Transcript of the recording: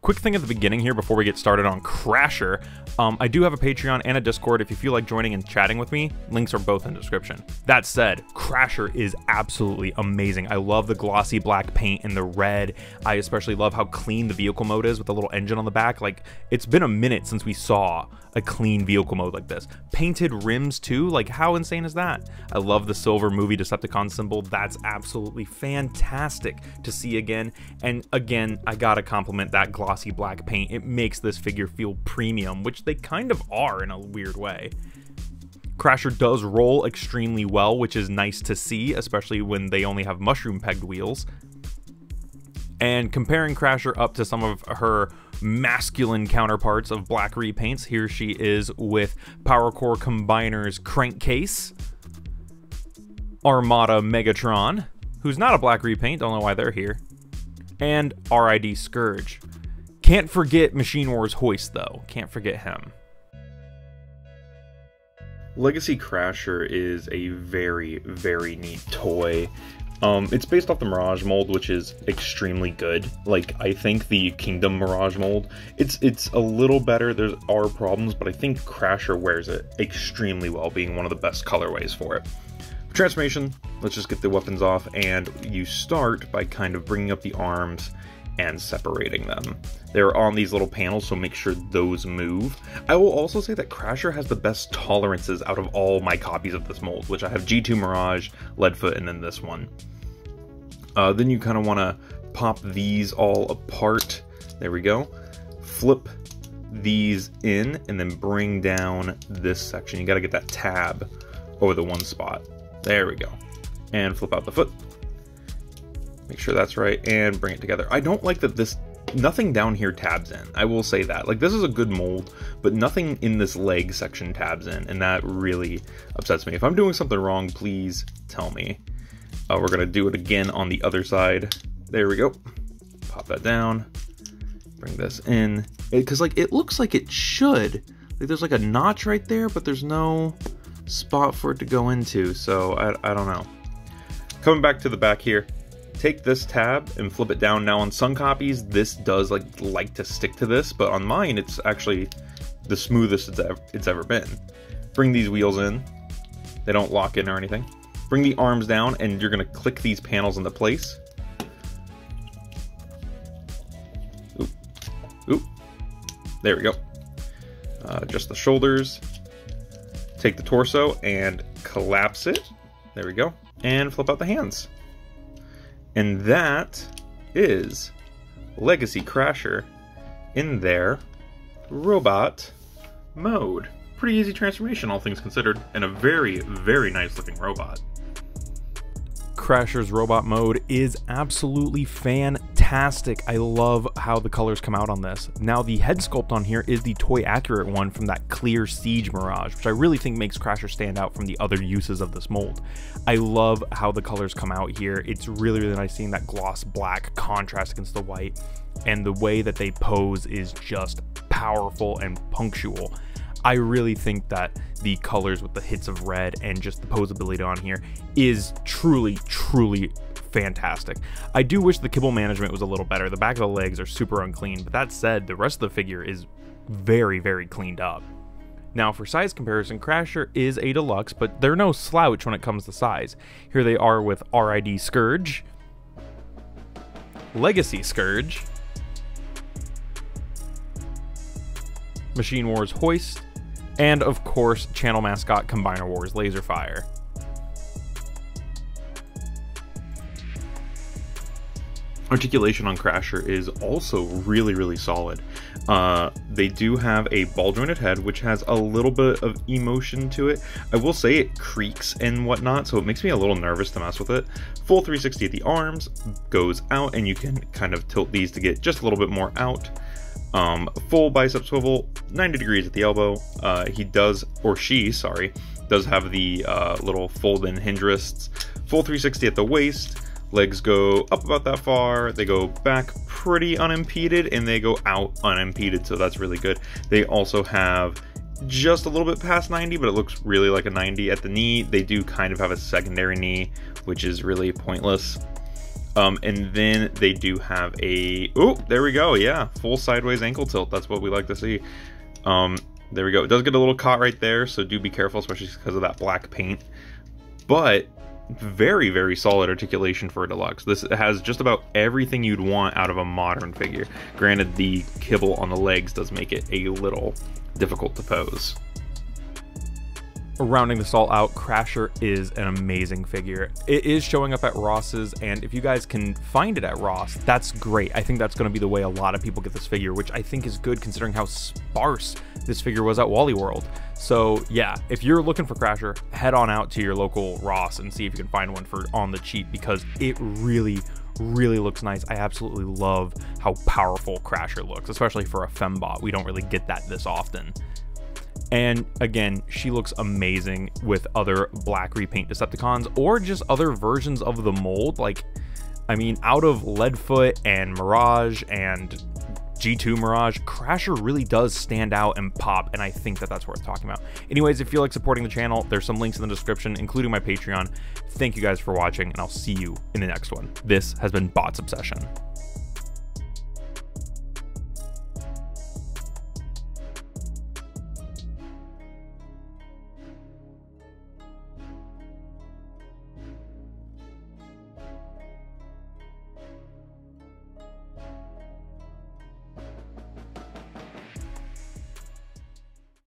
Quick thing at the beginning here before we get started on Crasher. I do have a Patreon and a Discord if you feel like joining and chatting with me. Links are both in the description. That said, Crasher is absolutely amazing. I love the glossy black paint and the red. I especially love how clean the vehicle mode is with the little engine on the back. Like, it's been a minute since we saw a clean vehicle mode like this. Painted rims too, like how insane is that? I love the silver movie Decepticon symbol. That's absolutely fantastic to see again. And again, I gotta compliment that glossy black paint. It makes this figure feel premium, which they kind of are in a weird way. Crasher does roll extremely well, which is nice to see, especially when they only have mushroom pegged wheels. And comparing Crasher up to some of her masculine counterparts of black repaints, here she is with PowerCore Combiner's Crankcase, Armada Megatron, who's not a black repaint, don't know why they're here, and RID Scourge. Can't forget Machine Wars Hoist though, can't forget him. Legacy Crasher is a very, very neat toy. It's based off the Mirage mold, which is extremely good. Like, I think the Kingdom Mirage mold, it's a little better. There are problems, but I think Crasher wears it extremely well, being one of the best colorways for it. Transformation, let's just get the weapons off, and you start by kind of bringing up the arms and separating them. They're on these little panels, so make sure those move. I will also say that Crasher has the best tolerances out of all my copies of this mold, which I have G2 Mirage, Leadfoot, and then this one. Then you kind of want to pop these all apart. There we go. Flip these in and then bring down this section. You got to get that tab over the one spot. There we go. And flip out the foot. Make sure that's right and bring it together. I don't like that nothing down here tabs in. I will say that. Like, this is a good mold, but nothing in this leg section tabs in, and that really upsets me. If I'm doing something wrong, please tell me. We're going to do it again on the other side. There we go. Pop that down. Bring this in. Because, like, it looks like it should. Like, there's, like, a notch right there, but there's no spot for it to go into, so I don't know. Coming back to the back here. Take this tab and flip it down. Now on some copies, this does like to stick to this, but on mine, it's actually the smoothest it's ever been. Bring these wheels in. They don't lock in or anything. Bring the arms down, and you're gonna click these panels into place. Oop. Oop. There we go. Just the shoulders. Take the torso and collapse it. There we go. And flip out the hands. And that is Legacy Crasher in their robot mode. Pretty easy transformation, all things considered, and a very, very nice looking robot. Crasher's robot mode is absolutely fantastic. I love how the colors come out on this. Now, the head sculpt on here is the toy accurate one from that clear Siege Mirage, which I really think makes Crasher stand out from the other uses of this mold. I love how the colors come out here. It's really, really nice seeing that gloss black contrast against the white, and the way that they pose is just powerful and punctual. I really think that the colors with the hits of red and just the posability on here is truly, truly fantastic. I do wish the kibble management was a little better. The back of the legs are super unclean, but that said, the rest of the figure is very, very cleaned up. Now, for size comparison, Crasher is a deluxe, but they're no slouch when it comes to size. Here they are with RID Scourge, Legacy Scourge, Machine Wars Hoist, and of course, channel mascot Combiner Wars Laserfire. Articulation on Crasher is also really, really solid. They do have a ball jointed head, which has a little bit of emotion to it. I will say it creaks and whatnot, so it makes me a little nervous to mess with it. Full 360 at the arms, goes out, and you can kind of tilt these to get just a little bit more out. Full bicep swivel, 90 degrees at the elbow. He does, or she, sorry, does have the little fold-in hinge wrists. Full 360 at the waist. Legs go up about that far, they go back pretty unimpeded, and they go out unimpeded, so that's really good. They also have just a little bit past 90, but it looks really like a 90 at the knee. They do kind of have a secondary knee, which is really pointless. And then they do have a, oh, there we go, yeah, full sideways ankle tilt. That's what we like to see. There we go. It does get a little caught right there, so do be careful, especially because of that black paint. But very, very solid articulation for a deluxe. This has just about everything you'd want out of a modern figure. Granted, the kibble on the legs does make it a little difficult to pose. Rounding this all out, Crasher is an amazing figure. It is showing up at Ross's, and if you guys can find it at Ross, that's great. I think that's going to be the way a lot of people get this figure, which I think is good considering how sparse this figure was at Wally World. So yeah, if you're looking for Crasher, head on out to your local Ross and see if you can find one for on the cheap, because it really looks nice. I absolutely love how powerful Crasher looks, especially for a fembot. We don't really get that this often. And again, she looks amazing with other black repaint Decepticons or just other versions of the mold. Like, I mean, out of Leadfoot and Mirage and G2 Mirage, Crasher really does stand out and pop, and I think that that's worth talking about. Anyways, if you like supporting the channel, there's some links in the description, including my Patreon. Thank you guys for watching, and I'll see you in the next one. This has been Bots Obsession.